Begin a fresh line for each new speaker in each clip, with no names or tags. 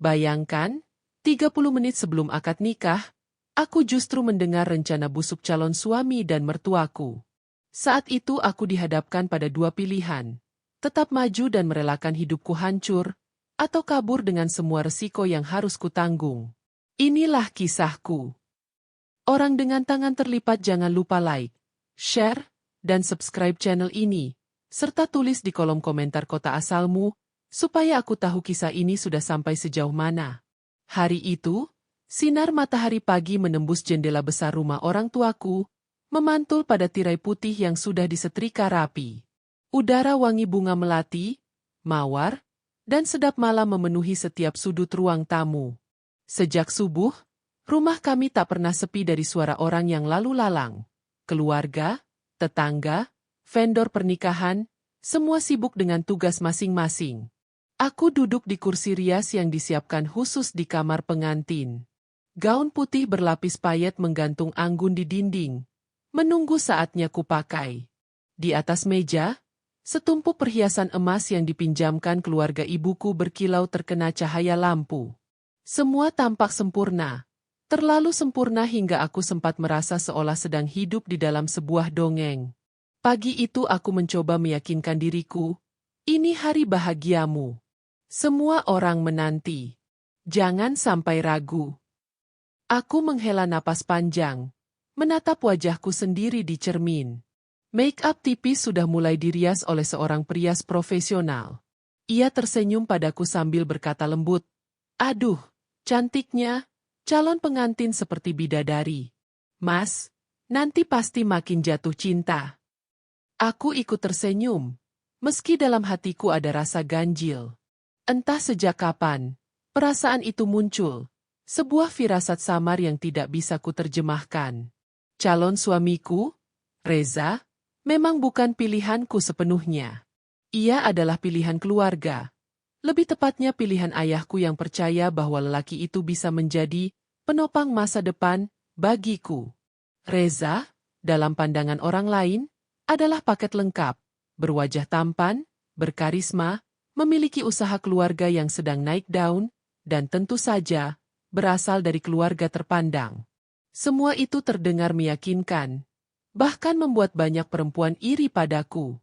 Bayangkan, 30 menit sebelum akad nikah, aku justru mendengar rencana busuk calon suami dan mertuaku. Saat itu aku dihadapkan pada dua pilihan, tetap maju dan merelakan hidupku hancur, atau kabur dengan semua resiko yang harus kutanggung. Inilah kisahku. Orang dengan tangan terlipat jangan lupa like, share, dan subscribe channel ini, serta tulis di kolom komentar kota asalmu, supaya aku tahu kisah ini sudah sampai sejauh mana. Hari itu, sinar matahari pagi menembus jendela besar rumah orang tuaku, memantul pada tirai putih yang sudah disetrika rapi. Udara wangi bunga melati, mawar, dan sedap malam memenuhi setiap sudut ruang tamu. Sejak subuh, rumah kami tak pernah sepi dari suara orang yang lalu lalang. Keluarga, tetangga, vendor pernikahan, semua sibuk dengan tugas masing-masing. Aku duduk di kursi rias yang disiapkan khusus di kamar pengantin. Gaun putih berlapis payet menggantung anggun di dinding, menunggu saatnya kupakai. Di atas meja, setumpuk perhiasan emas yang dipinjamkan keluarga ibuku berkilau terkena cahaya lampu. Semua tampak sempurna, terlalu sempurna hingga aku sempat merasa seolah sedang hidup di dalam sebuah dongeng. Pagi itu aku mencoba meyakinkan diriku, ini hari bahagiamu. Semua orang menanti. Jangan sampai ragu. Aku menghela napas panjang, menatap wajahku sendiri di cermin. Make-up tipis sudah mulai dirias oleh seorang perias profesional. Ia tersenyum padaku sambil berkata lembut, "Aduh, cantiknya, calon pengantin seperti bidadari. Mas, nanti pasti makin jatuh cinta." Aku ikut tersenyum, meski dalam hatiku ada rasa ganjil. Entah sejak kapan, perasaan itu muncul, sebuah firasat samar yang tidak bisa kuterjemahkan. Calon suamiku, Reza, memang bukan pilihanku sepenuhnya. Ia adalah pilihan keluarga. Lebih tepatnya pilihan ayahku yang percaya bahwa lelaki itu bisa menjadi penopang masa depan bagiku. Reza, dalam pandangan orang lain, adalah paket lengkap, berwajah tampan, berkarisma, memiliki usaha keluarga yang sedang naik daun, dan tentu saja, berasal dari keluarga terpandang. Semua itu terdengar meyakinkan, bahkan membuat banyak perempuan iri padaku.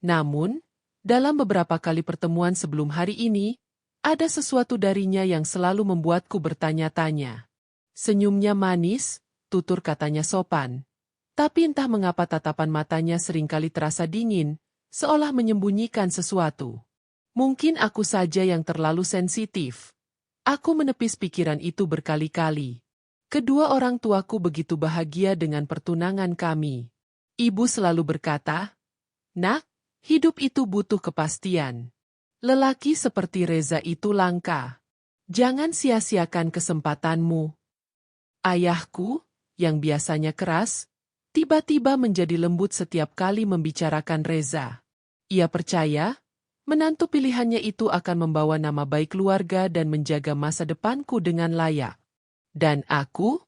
Namun, dalam beberapa kali pertemuan sebelum hari ini, ada sesuatu darinya yang selalu membuatku bertanya-tanya. Senyumnya manis, tutur katanya sopan. Tapi entah mengapa tatapan matanya seringkali terasa dingin, seolah menyembunyikan sesuatu. Mungkin aku saja yang terlalu sensitif. Aku menepis pikiran itu berkali-kali. Kedua orang tuaku begitu bahagia dengan pertunangan kami. Ibu selalu berkata, "Nak, hidup itu butuh kepastian. Lelaki seperti Reza itu langka. Jangan sia-siakan kesempatanmu." Ayahku, yang biasanya keras, tiba-tiba menjadi lembut setiap kali membicarakan Reza. Ia percaya, menantu pilihannya itu akan membawa nama baik keluarga dan menjaga masa depanku dengan layak. Dan aku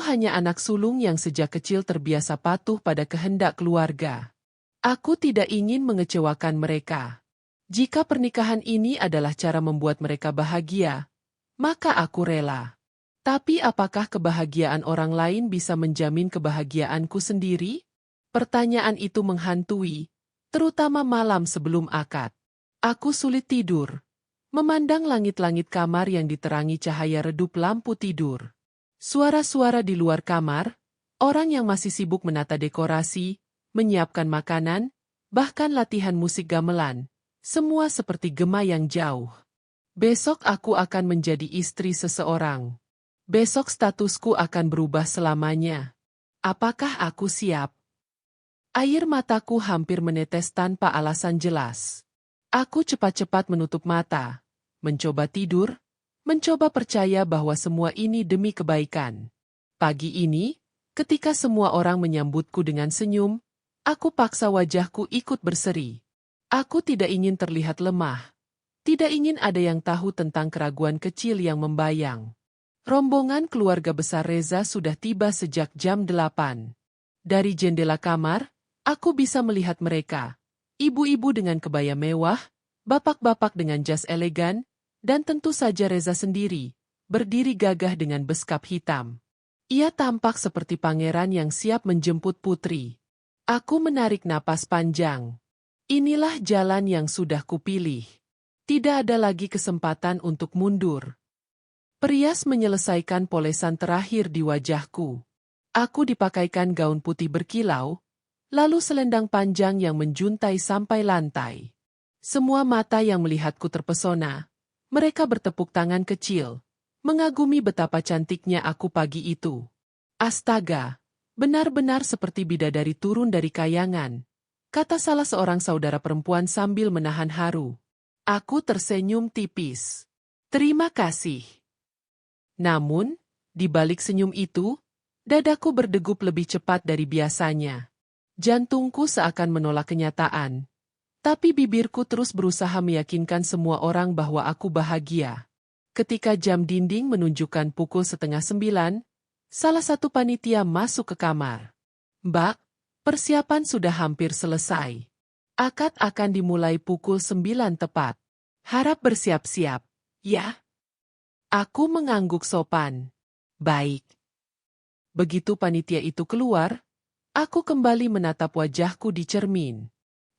hanya anak sulung yang sejak kecil terbiasa patuh pada kehendak keluarga. Aku tidak ingin mengecewakan mereka. Jika pernikahan ini adalah cara membuat mereka bahagia, maka aku rela. Tapi apakah kebahagiaan orang lain bisa menjamin kebahagiaanku sendiri? Pertanyaan itu menghantui, terutama malam sebelum akad. Aku sulit tidur, memandang langit-langit kamar yang diterangi cahaya redup lampu tidur. Suara-suara di luar kamar, orang yang masih sibuk menata dekorasi, menyiapkan makanan, bahkan latihan musik gamelan, semua seperti gema yang jauh. Besok aku akan menjadi istri seseorang. Besok statusku akan berubah selamanya. Apakah aku siap? Air mataku hampir menetes tanpa alasan jelas. Aku cepat-cepat menutup mata, mencoba tidur, mencoba percaya bahwa semua ini demi kebaikan. Pagi ini, ketika semua orang menyambutku dengan senyum, aku paksa wajahku ikut berseri. Aku tidak ingin terlihat lemah. Tidak ingin ada yang tahu tentang keraguan kecil yang membayang. Rombongan keluarga besar Reza sudah tiba sejak jam 8. Dari jendela kamar, aku bisa melihat mereka. Ibu-ibu dengan kebaya mewah, bapak-bapak dengan jas elegan, Dan tentu saja Reza sendiri, berdiri gagah dengan beskap hitam. Ia tampak seperti pangeran yang siap menjemput putri. Aku menarik napas panjang. Inilah jalan yang sudah kupilih. Tidak ada lagi kesempatan untuk mundur. Perias menyelesaikan polesan terakhir di wajahku. Aku dipakaikan gaun putih berkilau, lalu selendang panjang yang menjuntai sampai lantai. Semua mata yang melihatku terpesona. Mereka bertepuk tangan kecil, mengagumi betapa cantiknya aku pagi itu. Astaga, benar-benar seperti bidadari turun dari kayangan, kata salah seorang saudara perempuan sambil menahan haru. Aku tersenyum tipis. Terima kasih. Namun, di balik senyum itu, dadaku berdegup lebih cepat dari biasanya. Jantungku seakan menolak kenyataan. Tapi bibirku terus berusaha meyakinkan semua orang bahwa aku bahagia. Ketika jam dinding menunjukkan pukul 8:30, salah satu panitia masuk ke kamar. Mbak, persiapan sudah hampir selesai. Akad akan dimulai pukul 9 tepat. Harap bersiap-siap, ya? Aku mengangguk sopan. Baik. Begitu panitia itu keluar, aku kembali menatap wajahku di cermin.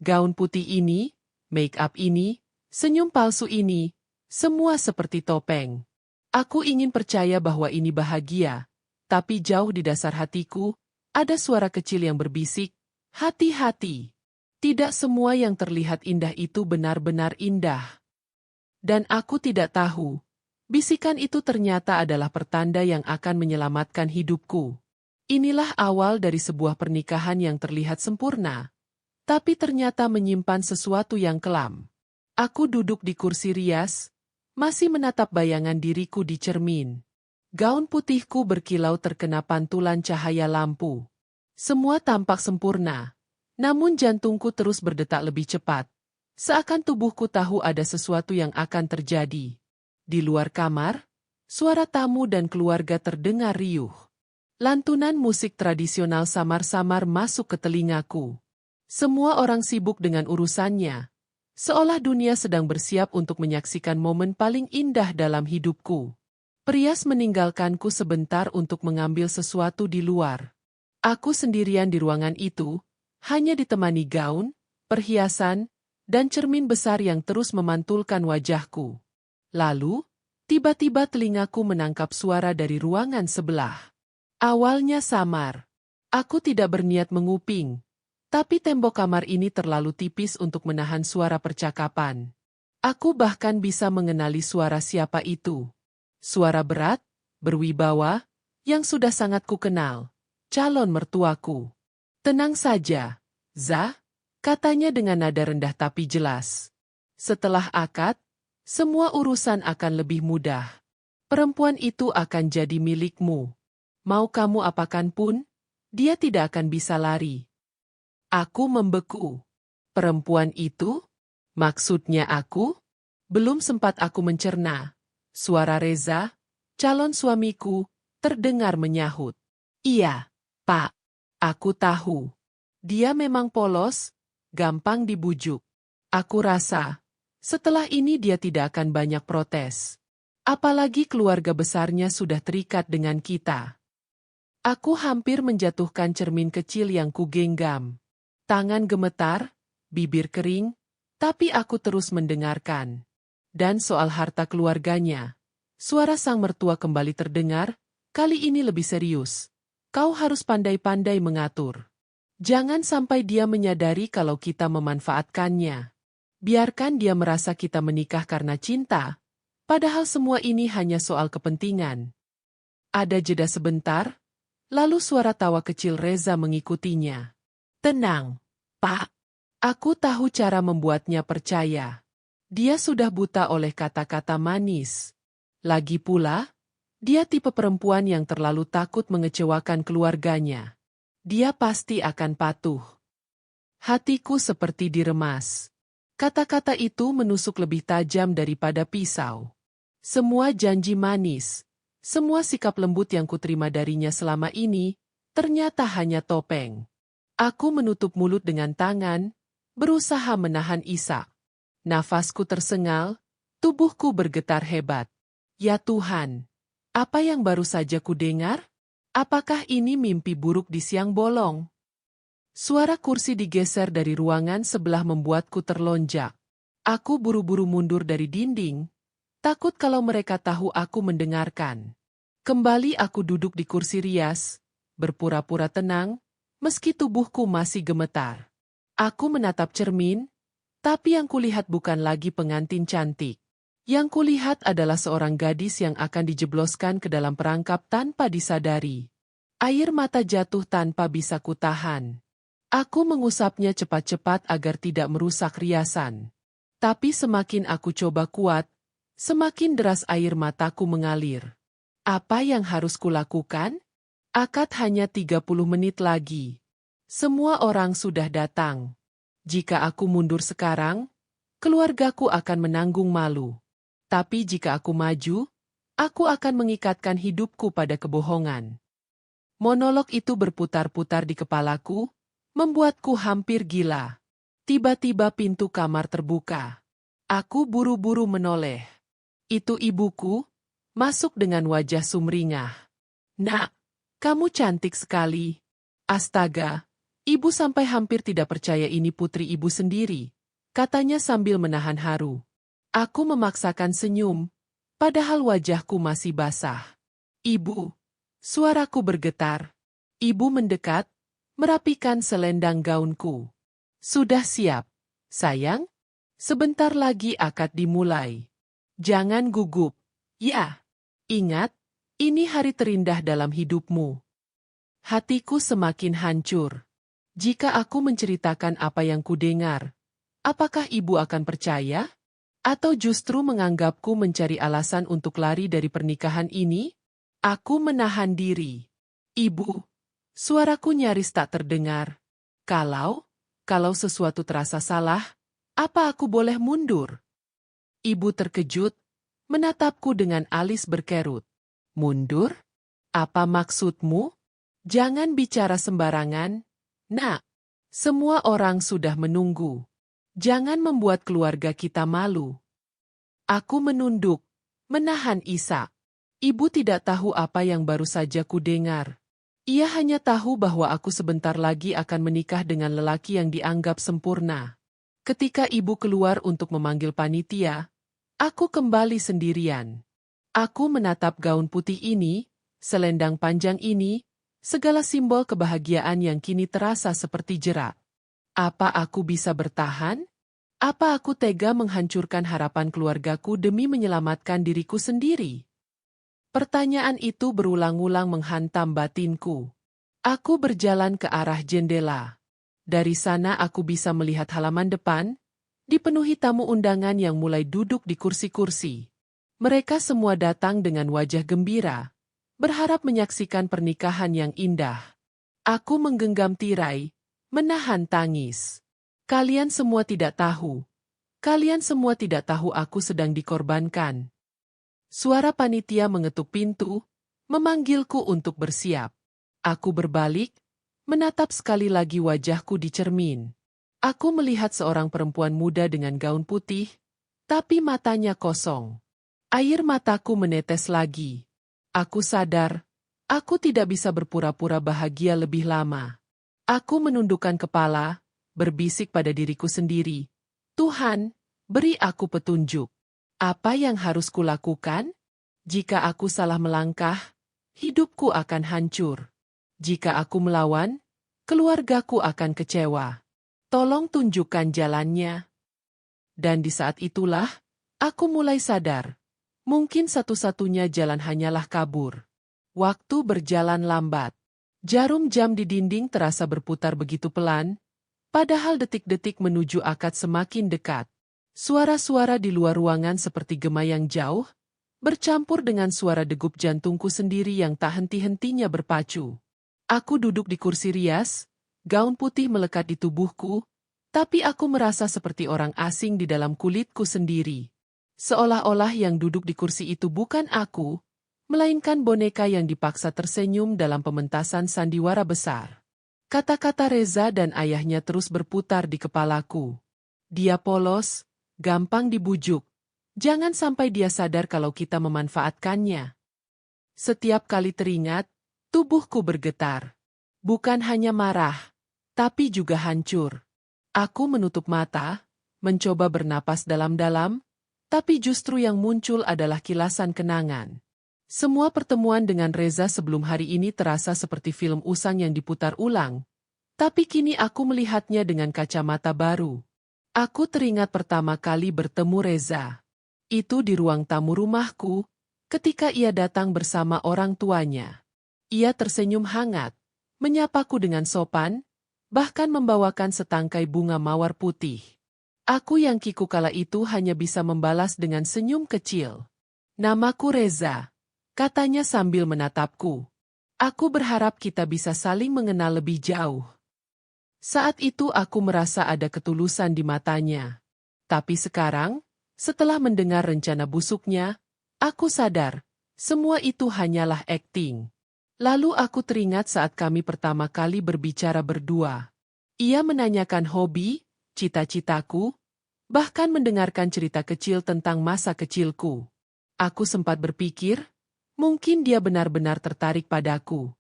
Gaun putih ini, make up ini, senyum palsu ini, semua seperti topeng. Aku ingin percaya bahwa ini bahagia, tapi jauh di dasar hatiku, ada suara kecil yang berbisik, hati-hati. Tidak semua yang terlihat indah itu benar-benar indah. Dan aku tidak tahu, bisikan itu ternyata adalah pertanda yang akan menyelamatkan hidupku. Inilah awal dari sebuah pernikahan yang terlihat sempurna, tapi ternyata menyimpan sesuatu yang kelam. Aku duduk di kursi rias, masih menatap bayangan diriku di cermin. Gaun putihku berkilau terkena pantulan cahaya lampu. Semua tampak sempurna, namun jantungku terus berdetak lebih cepat. Seakan tubuhku tahu ada sesuatu yang akan terjadi. Di luar kamar, suara tamu dan keluarga terdengar riuh. Lantunan musik tradisional samar-samar masuk ke telingaku. Semua orang sibuk dengan urusannya, seolah dunia sedang bersiap untuk menyaksikan momen paling indah dalam hidupku. Perias meninggalkanku sebentar untuk mengambil sesuatu di luar. Aku sendirian di ruangan itu, hanya ditemani gaun, perhiasan, dan cermin besar yang terus memantulkan wajahku. Lalu, tiba-tiba telingaku menangkap suara dari ruangan sebelah. Awalnya samar. Aku tidak berniat menguping. Tapi tembok kamar ini terlalu tipis untuk menahan suara percakapan. Aku bahkan bisa mengenali suara siapa itu. Suara berat, berwibawa, yang sudah sangat kukenal. Calon mertuaku. Tenang saja, Zah, katanya dengan nada rendah tapi jelas. Setelah akad, semua urusan akan lebih mudah. Perempuan itu akan jadi milikmu. Mau kamu apakan pun, dia tidak akan bisa lari. Aku membeku. Perempuan itu? Maksudnya aku? Belum sempat aku mencerna. Suara Reza, calon suamiku, terdengar menyahut. Iya, Pak. Aku tahu. Dia memang polos, gampang dibujuk. Aku rasa, setelah ini dia tidak akan banyak protes. Apalagi keluarga besarnya sudah terikat dengan kita. Aku hampir menjatuhkan cermin kecil yang kugenggam. Tangan gemetar, bibir kering, tapi aku terus mendengarkan. Dan soal harta keluarganya, suara sang mertua kembali terdengar, kali ini lebih serius. Kau harus pandai-pandai mengatur. Jangan sampai dia menyadari kalau kita memanfaatkannya. Biarkan dia merasa kita menikah karena cinta, padahal semua ini hanya soal kepentingan. Ada jeda sebentar, lalu suara tawa kecil Reza mengikutinya. Tenang, Pak. Aku tahu cara membuatnya percaya. Dia sudah buta oleh kata-kata manis. Lagi pula, dia tipe perempuan yang terlalu takut mengecewakan keluarganya. Dia pasti akan patuh. Hatiku seperti diremas. Kata-kata itu menusuk lebih tajam daripada pisau. Semua janji manis, semua sikap lembut yang kuterima darinya selama ini, ternyata hanya topeng. Aku menutup mulut dengan tangan, berusaha menahan isak. Nafasku tersengal, Tubuhku bergetar hebat. Ya Tuhan, apa yang baru saja kudengar? Apakah ini mimpi buruk di siang bolong? Suara kursi digeser dari ruangan sebelah membuatku terlonjak. Aku buru-buru mundur dari dinding, takut kalau mereka tahu aku mendengarkan. Kembali aku duduk di kursi rias, berpura-pura tenang, meski tubuhku masih gemetar. Aku menatap cermin, tapi yang kulihat bukan lagi pengantin cantik. Yang kulihat adalah seorang gadis yang akan dijebloskan ke dalam perangkap tanpa disadari. Air mata jatuh tanpa bisa kutahan. Aku mengusapnya cepat-cepat agar tidak merusak riasan. Tapi semakin aku coba kuat, semakin deras air mataku mengalir. Apa yang harus kulakukan? Akad hanya 30 menit lagi. Semua orang sudah datang. Jika aku mundur sekarang, keluargaku akan menanggung malu. Tapi jika aku maju, aku akan mengikatkan hidupku pada kebohongan. Monolog itu berputar-putar di kepalaku, membuatku hampir gila. Tiba-tiba pintu kamar terbuka. Aku buru-buru menoleh. Itu ibuku, masuk dengan wajah sumringah. Nak, kamu cantik sekali. Astaga, ibu sampai hampir tidak percaya ini putri ibu sendiri, katanya sambil menahan haru. Aku memaksakan senyum, padahal wajahku masih basah. Ibu, suaraku bergetar. Ibu mendekat, merapikan selendang gaunku. Sudah siap, sayang? Sebentar lagi akad dimulai. Jangan gugup. Ya, ingat, ini hari terindah dalam hidupmu. Hatiku semakin hancur. Jika aku menceritakan apa yang kudengar, apakah ibu akan percaya? Atau justru menganggapku mencari alasan untuk lari dari pernikahan ini? Aku menahan diri. Ibu, suaraku nyaris tak terdengar. Kalau sesuatu terasa salah, apa aku boleh mundur? Ibu terkejut, menatapku dengan alis berkerut. Mundur? Apa maksudmu? Jangan bicara sembarangan, Nak. Semua orang sudah menunggu. Jangan membuat keluarga kita malu. Aku menunduk, menahan isak. Ibu tidak tahu apa yang baru saja kudengar. Ia hanya tahu bahwa aku sebentar lagi akan menikah dengan lelaki yang dianggap sempurna. Ketika ibu keluar untuk memanggil panitia, aku kembali sendirian. Aku menatap gaun putih ini, selendang panjang ini, segala simbol kebahagiaan yang kini terasa seperti jerat. Apa aku bisa bertahan? Apa aku tega menghancurkan harapan keluargaku demi menyelamatkan diriku sendiri? Pertanyaan itu berulang-ulang menghantam batinku. Aku berjalan ke arah jendela. Dari sana aku bisa melihat halaman depan, dipenuhi tamu undangan yang mulai duduk di kursi-kursi. Mereka semua datang dengan wajah gembira, berharap menyaksikan pernikahan yang indah. Aku menggenggam tirai, menahan tangis. Kalian semua tidak tahu aku sedang dikorbankan. Suara panitia mengetuk pintu, memanggilku untuk bersiap. Aku berbalik, menatap sekali lagi wajahku di cermin. Aku melihat seorang perempuan muda dengan gaun putih, tapi matanya kosong. Air mataku menetes lagi. Aku sadar, aku tidak bisa berpura-pura bahagia lebih lama. Aku menundukkan kepala, berbisik pada diriku sendiri. Tuhan, beri aku petunjuk. Apa yang harus kulakukan? Jika aku salah melangkah, hidupku akan hancur. Jika aku melawan, keluargaku akan kecewa. Tolong tunjukkan jalannya. Dan di saat itulah, aku mulai sadar. Mungkin satu-satunya jalan hanyalah kabur. Waktu berjalan lambat. Jarum jam di dinding terasa berputar begitu pelan, padahal detik-detik menuju akad semakin dekat. Suara-suara di luar ruangan seperti gema yang jauh, bercampur dengan suara degup jantungku sendiri yang tak henti-hentinya berpacu. Aku duduk di kursi rias, gaun putih melekat di tubuhku, tapi aku merasa seperti orang asing di dalam kulitku sendiri. Seolah-olah yang duduk di kursi itu bukan aku, melainkan boneka yang dipaksa tersenyum dalam pementasan sandiwara besar. Kata-kata Reza dan ayahnya terus berputar di kepalaku. Dia polos, gampang dibujuk, Jangan sampai dia sadar kalau kita memanfaatkannya. Setiap kali teringat, tubuhku bergetar. Bukan hanya marah, tapi juga hancur. Aku menutup mata, mencoba bernapas dalam-dalam, tapi justru yang muncul adalah kilasan kenangan. Semua pertemuan dengan Reza sebelum hari ini terasa seperti film usang yang diputar ulang. Tapi kini aku melihatnya dengan kacamata baru. Aku teringat pertama kali bertemu Reza. Itu di ruang tamu rumahku, ketika ia datang bersama orang tuanya. Ia tersenyum hangat, menyapaku dengan sopan, bahkan membawakan setangkai bunga mawar putih. Aku yang kiku kala itu hanya bisa membalas dengan senyum kecil. "Namaku Reza," katanya sambil menatapku. "Aku berharap kita bisa saling mengenal lebih jauh." Saat itu aku merasa ada ketulusan di matanya. Tapi sekarang, setelah mendengar rencana busuknya, aku sadar, semua itu hanyalah akting. Lalu aku teringat saat kami pertama kali berbicara berdua. Ia menanyakan hobi, cita-citaku, bahkan mendengarkan cerita kecil tentang masa kecilku. Aku sempat berpikir, mungkin dia benar-benar tertarik padaku.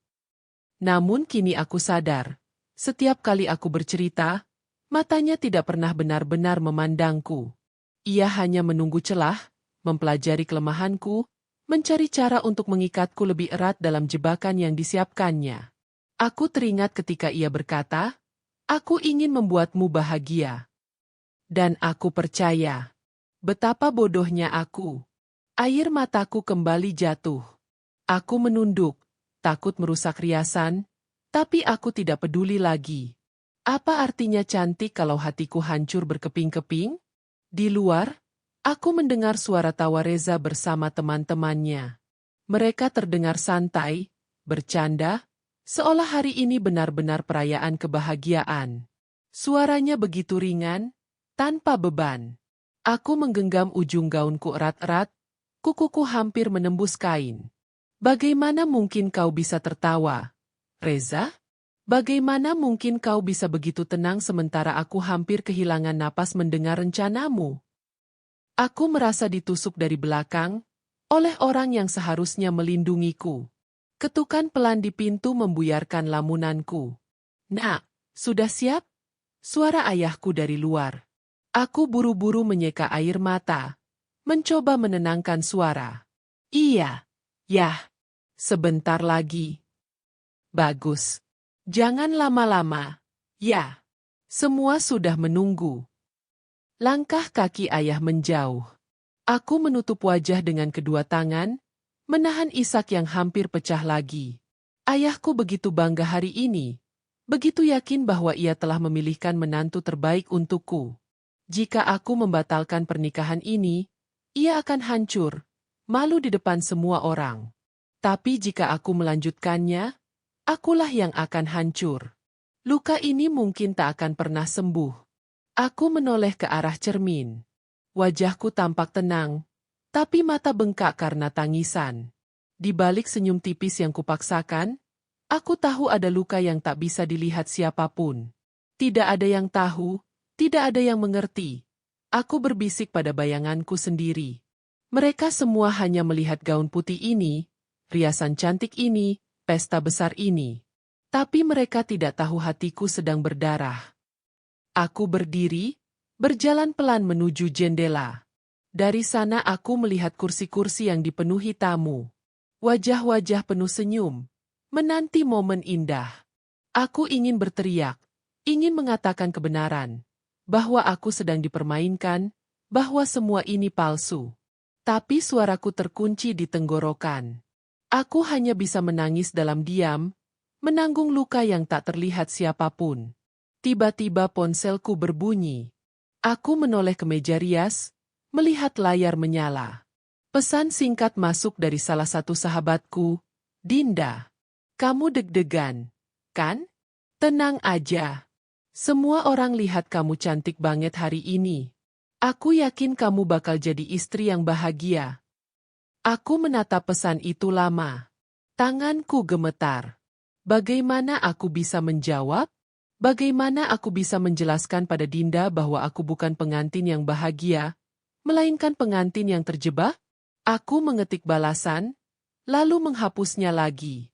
Namun kini aku sadar, setiap kali aku bercerita, matanya tidak pernah benar-benar memandangku. Ia hanya menunggu celah, mempelajari kelemahanku, mencari cara untuk mengikatku lebih erat dalam jebakan yang disiapkannya. Aku teringat ketika ia berkata, "Aku ingin membuatmu bahagia." Dan aku percaya. Betapa bodohnya aku. Air mataku kembali jatuh. Aku menunduk, takut merusak riasan, tapi aku tidak peduli lagi. Apa artinya cantik kalau hatiku hancur berkeping-keping? Di luar, aku mendengar suara tawa Reza bersama teman-temannya. Mereka terdengar santai, bercanda, seolah hari ini benar-benar perayaan kebahagiaan. Suaranya begitu ringan, tanpa beban. Aku menggenggam ujung gaunku erat-erat, kukuku hampir menembus kain. "Bagaimana mungkin kau bisa tertawa, Reza? Bagaimana mungkin kau bisa begitu tenang sementara aku hampir kehilangan napas mendengar rencanamu?" Aku merasa ditusuk dari belakang, oleh orang yang seharusnya melindungiku. Ketukan pelan di pintu membuyarkan lamunanku. "Nak, sudah siap?" Suara ayahku dari luar. Aku buru-buru menyeka air mata, mencoba menenangkan suara. "Iya, yah, sebentar lagi." "Bagus. Jangan lama-lama, ya. Semua sudah menunggu." Langkah kaki ayah menjauh. Aku menutup wajah dengan kedua tangan, menahan isak yang hampir pecah lagi. Ayahku begitu bangga hari ini, begitu yakin bahwa ia telah memilihkan menantu terbaik untukku. Jika aku membatalkan pernikahan ini, ia akan hancur, malu di depan semua orang. Tapi jika aku melanjutkannya, akulah yang akan hancur. Luka ini mungkin tak akan pernah sembuh. Aku menoleh ke arah cermin. Wajahku tampak tenang, tapi mata bengkak karena tangisan. Di balik senyum tipis yang kupaksakan, aku tahu ada luka yang tak bisa dilihat siapapun. Tidak ada yang tahu, tidak ada yang mengerti. Aku berbisik pada bayanganku sendiri. Mereka semua hanya melihat gaun putih ini, riasan cantik ini, pesta besar ini. Tapi mereka tidak tahu hatiku sedang berdarah. Aku berdiri, berjalan pelan menuju jendela. Dari sana aku melihat kursi-kursi yang dipenuhi tamu. Wajah-wajah penuh senyum, menanti momen indah. Aku ingin berteriak, ingin mengatakan kebenaran, bahwa aku sedang dipermainkan, bahwa semua ini palsu. Tapi suaraku terkunci di tenggorokan. Aku hanya bisa menangis dalam diam, menanggung luka yang tak terlihat siapapun. Tiba-tiba ponselku berbunyi. Aku menoleh ke meja rias, melihat layar menyala. Pesan singkat masuk dari salah satu sahabatku, "Dinda, kamu deg-degan, kan? Tenang aja. Semua orang lihat kamu cantik banget hari ini. Aku yakin kamu bakal jadi istri yang bahagia." Aku menatap pesan itu lama. Tanganku gemetar. Bagaimana aku bisa menjawab? Bagaimana aku bisa menjelaskan pada Dinda bahwa aku bukan pengantin yang bahagia, melainkan pengantin yang terjebak? Aku mengetik balasan, lalu menghapusnya lagi.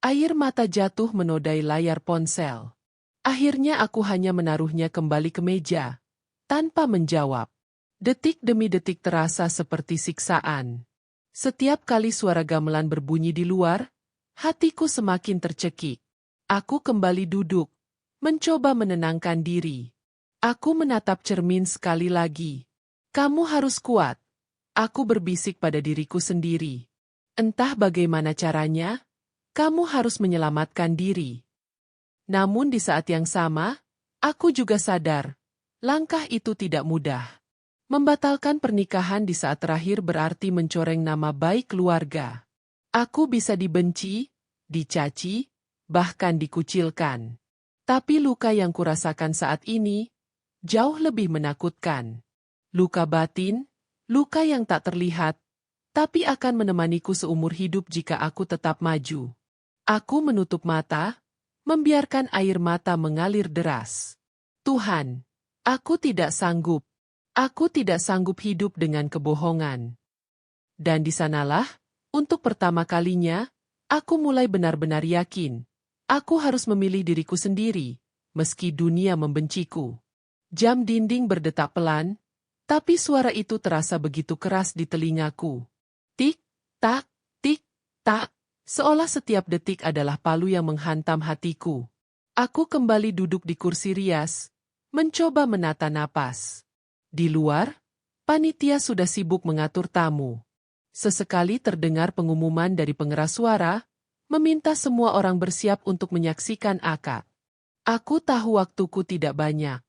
Air mata jatuh menodai layar ponsel. Akhirnya aku hanya menaruhnya kembali ke meja, tanpa menjawab. Detik demi detik terasa seperti siksaan. Setiap kali suara gamelan berbunyi di luar, hatiku semakin tercekik. Aku kembali duduk, mencoba menenangkan diri. Aku menatap cermin sekali lagi. Kamu harus kuat. Aku berbisik pada diriku sendiri. Entah bagaimana caranya, kamu harus menyelamatkan diri. Namun di saat yang sama, aku juga sadar, langkah itu tidak mudah. Membatalkan pernikahan di saat terakhir berarti mencoreng nama baik keluarga. Aku bisa dibenci, dicaci, bahkan dikucilkan. Tapi luka yang kurasakan saat ini, jauh lebih menakutkan. Luka batin, luka yang tak terlihat, tapi akan menemaniku seumur hidup jika aku tetap maju. Aku menutup mata, membiarkan air mata mengalir deras. Tuhan, aku tidak sanggup. Aku tidak sanggup hidup dengan kebohongan. Dan di sanalah, untuk pertama kalinya, aku mulai benar-benar yakin. Aku harus memilih diriku sendiri, meski dunia membenciku. Jam dinding berdetak pelan, tapi suara itu terasa begitu keras di telingaku. Tik, tak, tik, tak. Seolah setiap detik adalah palu yang menghantam hatiku. Aku kembali duduk di kursi rias, mencoba menata napas. Di luar, panitia sudah sibuk mengatur tamu. Sesekali terdengar pengumuman dari pengeras suara, meminta semua orang bersiap untuk menyaksikan akad. Aku tahu waktuku tidak banyak.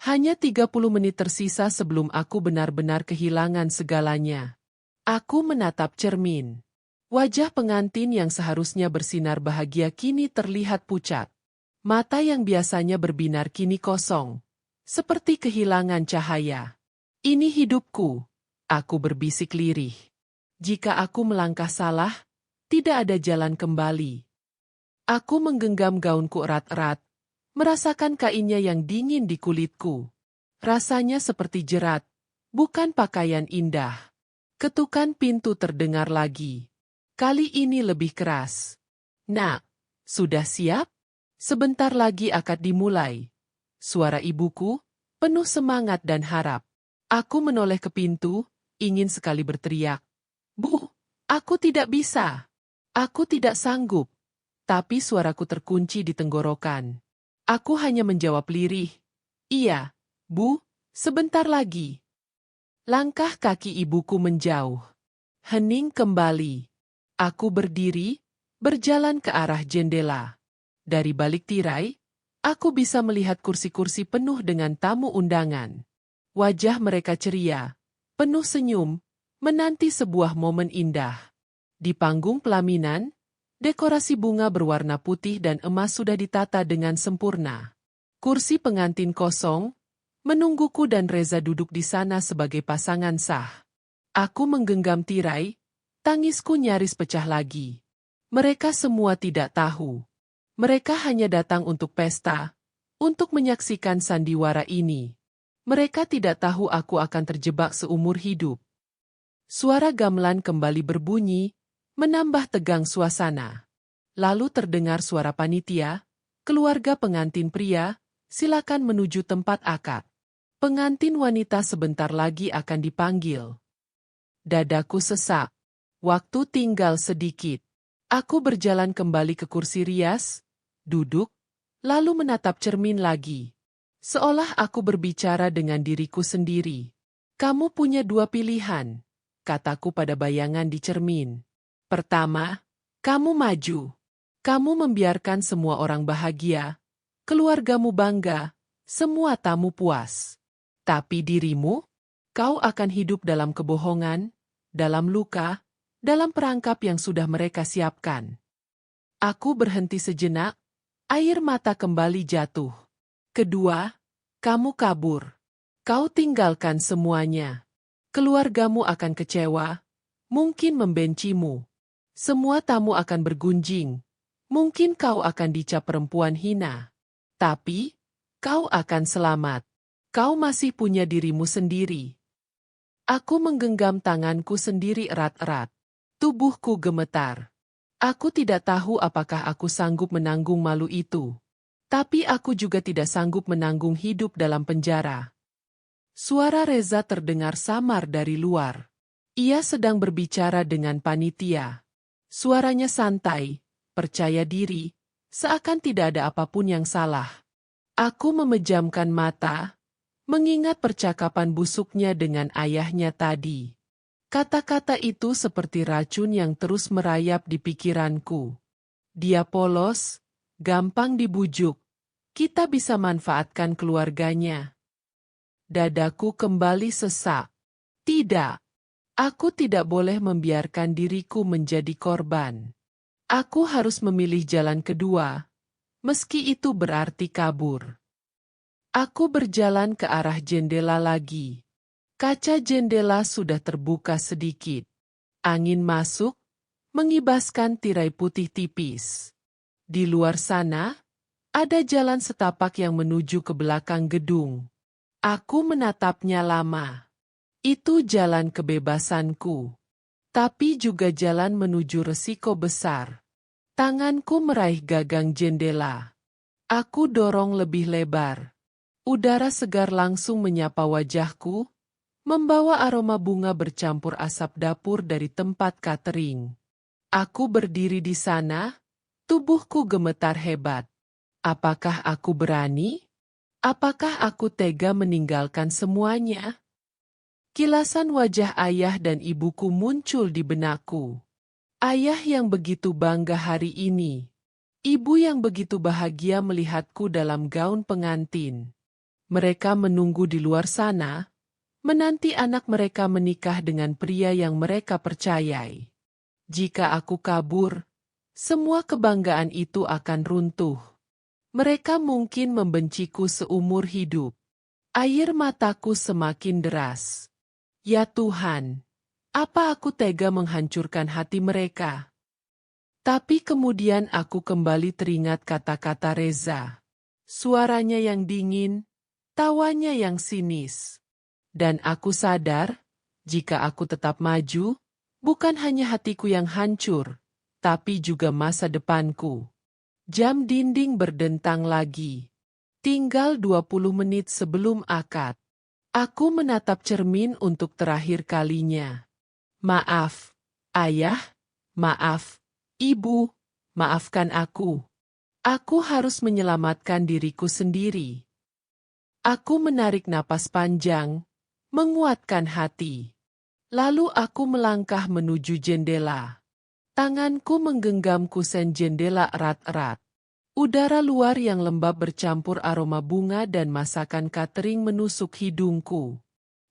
Hanya 30 menit tersisa sebelum aku benar-benar kehilangan segalanya. Aku menatap cermin. Wajah pengantin yang seharusnya bersinar bahagia kini terlihat pucat. Mata yang biasanya berbinar kini kosong, seperti kehilangan cahaya. Ini hidupku, aku berbisik lirih. Jika aku melangkah salah, tidak ada jalan kembali. Aku menggenggam gaunku erat-erat, merasakan kainnya yang dingin di kulitku. Rasanya seperti jerat, bukan pakaian indah. Ketukan pintu terdengar lagi. Kali ini lebih keras. Nak, sudah siap? Sebentar lagi akad dimulai. Suara ibuku, penuh semangat dan harap. Aku menoleh ke pintu, ingin sekali berteriak. Bu, aku tidak bisa. Aku tidak sanggup. Tapi suaraku terkunci di tenggorokan. Aku hanya menjawab lirih. Iya, Bu, sebentar lagi. Langkah kaki ibuku menjauh. Hening kembali. Aku berdiri, berjalan ke arah jendela. Dari balik tirai, aku bisa melihat kursi-kursi penuh dengan tamu undangan. Wajah mereka ceria, penuh senyum, menanti sebuah momen indah. Di panggung pelaminan, dekorasi bunga berwarna putih dan emas sudah ditata dengan sempurna. Kursi pengantin kosong, menungguku dan Reza duduk di sana sebagai pasangan sah. Aku menggenggam tirai, tangisku nyaris pecah lagi. Mereka semua tidak tahu. Mereka hanya datang untuk pesta, untuk menyaksikan sandiwara ini. Mereka tidak tahu aku akan terjebak seumur hidup. Suara gamelan kembali berbunyi, menambah tegang suasana. Lalu terdengar suara panitia, keluarga pengantin pria, silakan menuju tempat akad. Pengantin wanita sebentar lagi akan dipanggil. Dadaku sesak. Waktu tinggal sedikit. Aku berjalan kembali ke kursi rias, duduk, lalu menatap cermin lagi. Seolah aku berbicara dengan diriku sendiri. Kamu punya dua pilihan, kataku pada bayangan di cermin. Pertama, kamu maju. Kamu membiarkan semua orang bahagia, keluargamu bangga, semua tamu puas. Tapi dirimu, kau akan hidup dalam kebohongan, dalam luka, dalam perangkap yang sudah mereka siapkan. Aku berhenti sejenak, air mata kembali jatuh. Kedua, kamu kabur. Kau tinggalkan semuanya. Keluargamu akan kecewa, mungkin membencimu. Semua tamu akan bergunjing. Mungkin kau akan dicap perempuan hina. Tapi, kau akan selamat. Kau masih punya dirimu sendiri. Aku menggenggam tanganku sendiri erat-erat. Tubuhku gemetar. Aku tidak tahu apakah aku sanggup menanggung malu itu. Tapi aku juga tidak sanggup menanggung hidup dalam penjara. Suara Reza terdengar samar dari luar. Ia sedang berbicara dengan panitia. Suaranya santai, percaya diri, seakan tidak ada apapun yang salah. Aku memejamkan mata, mengingat percakapan busuknya dengan ayahnya tadi. Kata-kata itu seperti racun yang terus merayap di pikiranku. Dia polos, gampang dibujuk. Kita bisa manfaatkan keluarganya. Dadaku kembali sesak. Tidak. Aku tidak boleh membiarkan diriku menjadi korban. Aku harus memilih jalan kedua, meski itu berarti kabur. Aku berjalan ke arah jendela lagi. Kaca jendela sudah terbuka sedikit. Angin masuk, mengibaskan tirai putih tipis. Di luar sana, ada jalan setapak yang menuju ke belakang gedung. Aku menatapnya lama. Itu jalan kebebasanku. Tapi juga jalan menuju resiko besar. Tanganku meraih gagang jendela. Aku dorong lebih lebar. Udara segar langsung menyapa wajahku, membawa aroma bunga bercampur asap dapur dari tempat catering. Aku berdiri di sana, tubuhku gemetar hebat. Apakah aku berani? Apakah aku tega meninggalkan semuanya? Kilasan wajah ayah dan ibuku muncul di benakku. Ayah yang begitu bangga hari ini. Ibu yang begitu bahagia melihatku dalam gaun pengantin. Mereka menunggu di luar sana, menanti anak mereka menikah dengan pria yang mereka percayai. Jika aku kabur, semua kebanggaan itu akan runtuh. Mereka mungkin membenciku seumur hidup. Air mataku semakin deras. Ya Tuhan, apa aku tega menghancurkan hati mereka? Tapi kemudian aku kembali teringat kata-kata Reza. Suaranya yang dingin, tawanya yang sinis. Dan aku sadar, jika aku tetap maju, bukan hanya hatiku yang hancur, tapi juga masa depanku. Jam dinding berdentang lagi. Tinggal 20 menit sebelum akad. Aku menatap cermin untuk terakhir kalinya. Maaf, ayah. Maaf, ibu. Maafkan aku. Aku harus menyelamatkan diriku sendiri. Aku menarik napas panjang, menguatkan hati. Lalu aku melangkah menuju jendela. Tanganku menggenggam kusen jendela erat-erat. Udara luar yang lembab bercampur aroma bunga dan masakan catering menusuk hidungku.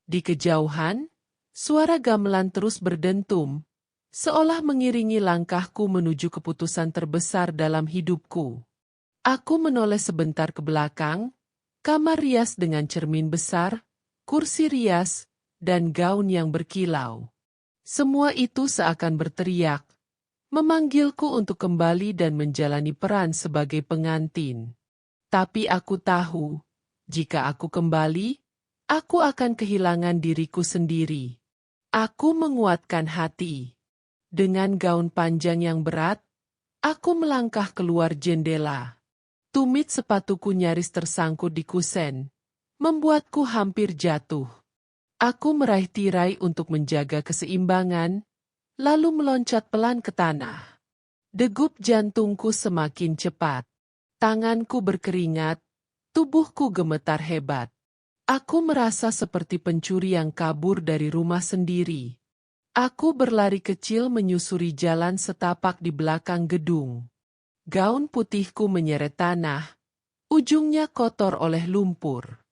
Di kejauhan, suara gamelan terus berdentum, seolah mengiringi langkahku menuju keputusan terbesar dalam hidupku. Aku menoleh sebentar ke belakang, kamar rias dengan cermin besar, kursi rias, dan gaun yang berkilau. Semua itu seakan berteriak, memanggilku untuk kembali dan menjalani peran sebagai pengantin. Tapi aku tahu, jika aku kembali, aku akan kehilangan diriku sendiri. Aku menguatkan hati. Dengan gaun panjang yang berat, aku melangkah keluar jendela. Tumit sepatuku nyaris tersangkut di kusen, membuatku hampir jatuh. Aku meraih tirai untuk menjaga keseimbangan, lalu meloncat pelan ke tanah. Degup jantungku semakin cepat. Tanganku berkeringat, tubuhku gemetar hebat. Aku merasa seperti pencuri yang kabur dari rumah sendiri. Aku berlari kecil menyusuri jalan setapak di belakang gedung. Gaun putihku menyeret tanah, ujungnya kotor oleh lumpur.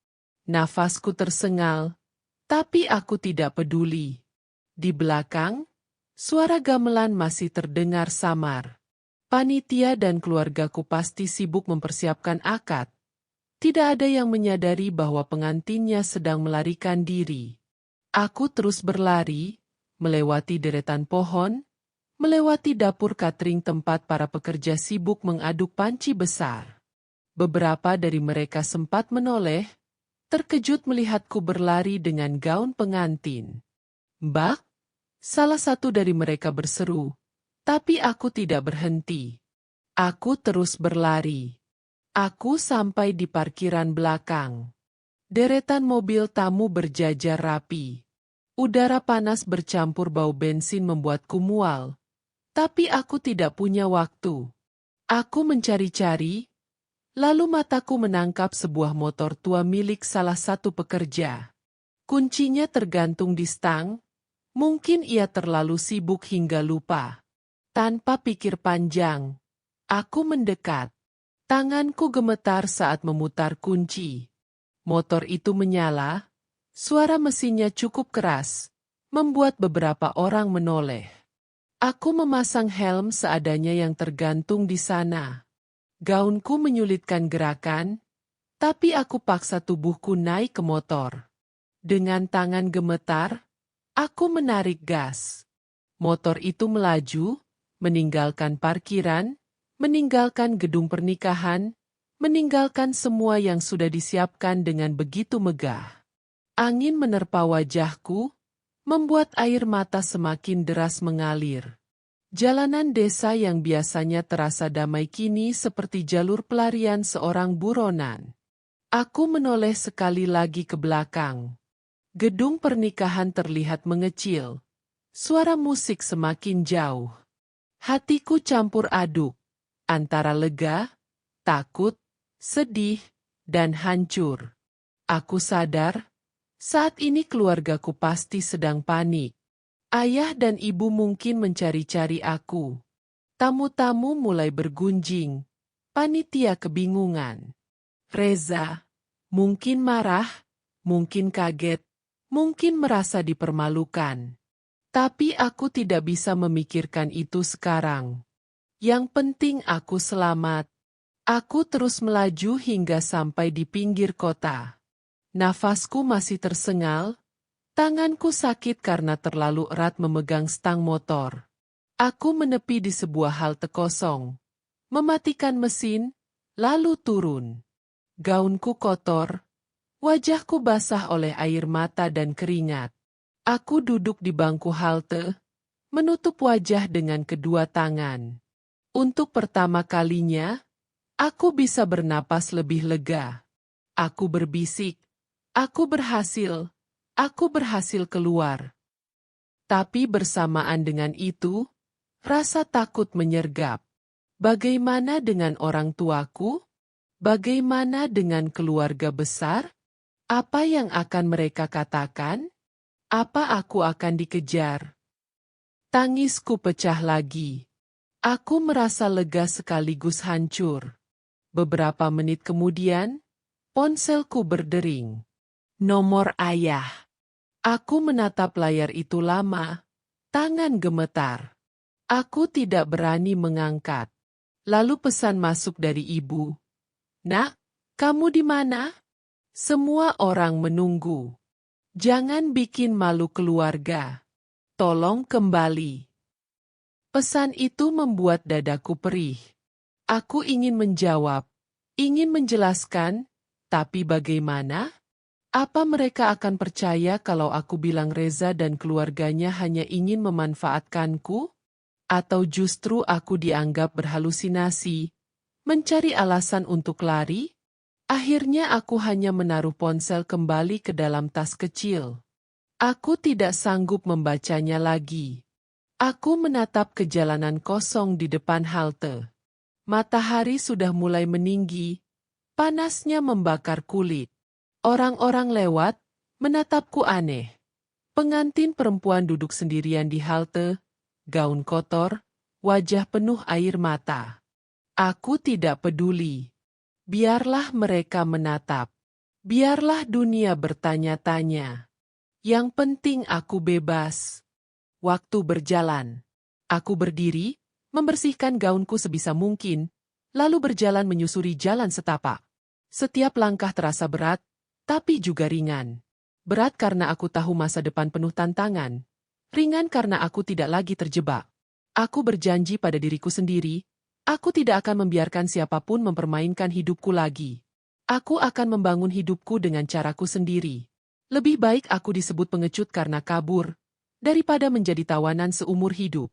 Nafasku tersengal, tapi aku tidak peduli. Di belakang, suara gamelan masih terdengar samar. Panitia dan keluargaku pasti sibuk mempersiapkan akad. Tidak ada yang menyadari bahwa pengantinnya sedang melarikan diri. Aku terus berlari, melewati deretan pohon, melewati dapur catering tempat para pekerja sibuk mengaduk panci besar. Beberapa dari mereka sempat menoleh, terkejut melihatku berlari dengan gaun pengantin. "Mbak?" Salah satu dari mereka berseru, tapi aku tidak berhenti. Aku terus berlari. Aku sampai di parkiran belakang. Deretan mobil tamu berjajar rapi. Udara panas bercampur bau bensin membuatku mual. Tapi aku tidak punya waktu. Aku mencari-cari, lalu mataku menangkap sebuah motor tua milik salah satu pekerja. Kuncinya tergantung di stang, mungkin ia terlalu sibuk hingga lupa. Tanpa pikir panjang, aku mendekat. Tanganku gemetar saat memutar kunci. Motor itu menyala, suara mesinnya cukup keras, membuat beberapa orang menoleh. Aku memasang helm seadanya yang tergantung di sana. Gaunku menyulitkan gerakan, tapi aku paksa tubuhku naik ke motor. Dengan tangan gemetar, aku menarik gas. Motor itu melaju, meninggalkan parkiran, meninggalkan gedung pernikahan, meninggalkan semua yang sudah disiapkan dengan begitu megah. Angin menerpa wajahku, membuat air mata semakin deras mengalir. Jalanan desa yang biasanya terasa damai kini seperti jalur pelarian seorang buronan. Aku menoleh sekali lagi ke belakang. Gedung pernikahan terlihat mengecil. Suara musik semakin jauh. Hatiku campur aduk, antara lega, takut, sedih, dan hancur. Aku sadar, saat ini keluargaku pasti sedang panik. Ayah dan ibu mungkin mencari-cari aku. Tamu-tamu mulai bergunjing. Panitia kebingungan. Reza, mungkin marah, mungkin kaget, mungkin merasa dipermalukan. Tapi aku tidak bisa memikirkan itu sekarang. Yang penting aku selamat. Aku terus melaju hingga sampai di pinggir kota. Nafasku masih tersengal, tanganku sakit karena terlalu erat memegang stang motor. Aku menepi di sebuah halte kosong, mematikan mesin, lalu turun. Gaunku kotor, wajahku basah oleh air mata dan keringat. Aku duduk di bangku halte, menutup wajah dengan kedua tangan. Untuk pertama kalinya, aku bisa bernapas lebih lega. Aku berbisik, aku berhasil keluar. Tapi bersamaan dengan itu, rasa takut menyergap. Bagaimana dengan orang tuaku? Bagaimana dengan keluarga besar? Apa yang akan mereka katakan? Apa aku akan dikejar? Tangisku pecah lagi. Aku merasa lega sekaligus hancur. Beberapa menit kemudian, ponselku berdering. Nomor ayah. Aku menatap layar itu lama, tangan gemetar. Aku tidak berani mengangkat. Lalu pesan masuk dari ibu. "Nak, kamu di mana?" Semua orang menunggu. "Jangan bikin malu keluarga. Tolong kembali." Pesan itu membuat dadaku perih. Aku ingin menjawab, ingin menjelaskan, tapi bagaimana? Apa mereka akan percaya kalau aku bilang Reza dan keluarganya hanya ingin memanfaatkanku? Atau justru aku dianggap berhalusinasi, mencari alasan untuk lari? Akhirnya aku hanya menaruh ponsel kembali ke dalam tas kecil. Aku tidak sanggup membacanya lagi. Aku menatap ke jalanan kosong di depan halte. Matahari sudah mulai meninggi, panasnya membakar kulit. Orang-orang lewat, menatapku aneh. Pengantin perempuan duduk sendirian di halte, gaun kotor, wajah penuh air mata. Aku tidak peduli. Biarlah mereka menatap. Biarlah dunia bertanya-tanya. Yang penting aku bebas. Waktu berjalan. Aku berdiri, membersihkan gaunku sebisa mungkin, lalu berjalan menyusuri jalan setapak. Setiap langkah terasa berat, tapi juga ringan. Berat karena aku tahu masa depan penuh tantangan. Ringan karena aku tidak lagi terjebak. Aku berjanji pada diriku sendiri, aku tidak akan membiarkan siapapun mempermainkan hidupku lagi. Aku akan membangun hidupku dengan caraku sendiri. Lebih baik aku disebut pengecut karena kabur, daripada menjadi tawanan seumur hidup.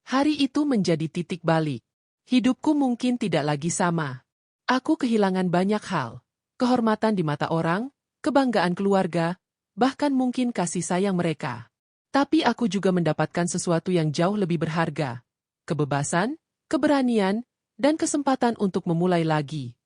Hari itu menjadi titik balik. Hidupku mungkin tidak lagi sama. Aku kehilangan banyak hal. Kehormatan di mata orang, kebanggaan keluarga, bahkan mungkin kasih sayang mereka. Tapi aku juga mendapatkan sesuatu yang jauh lebih berharga. Kebebasan, keberanian, dan kesempatan untuk memulai lagi.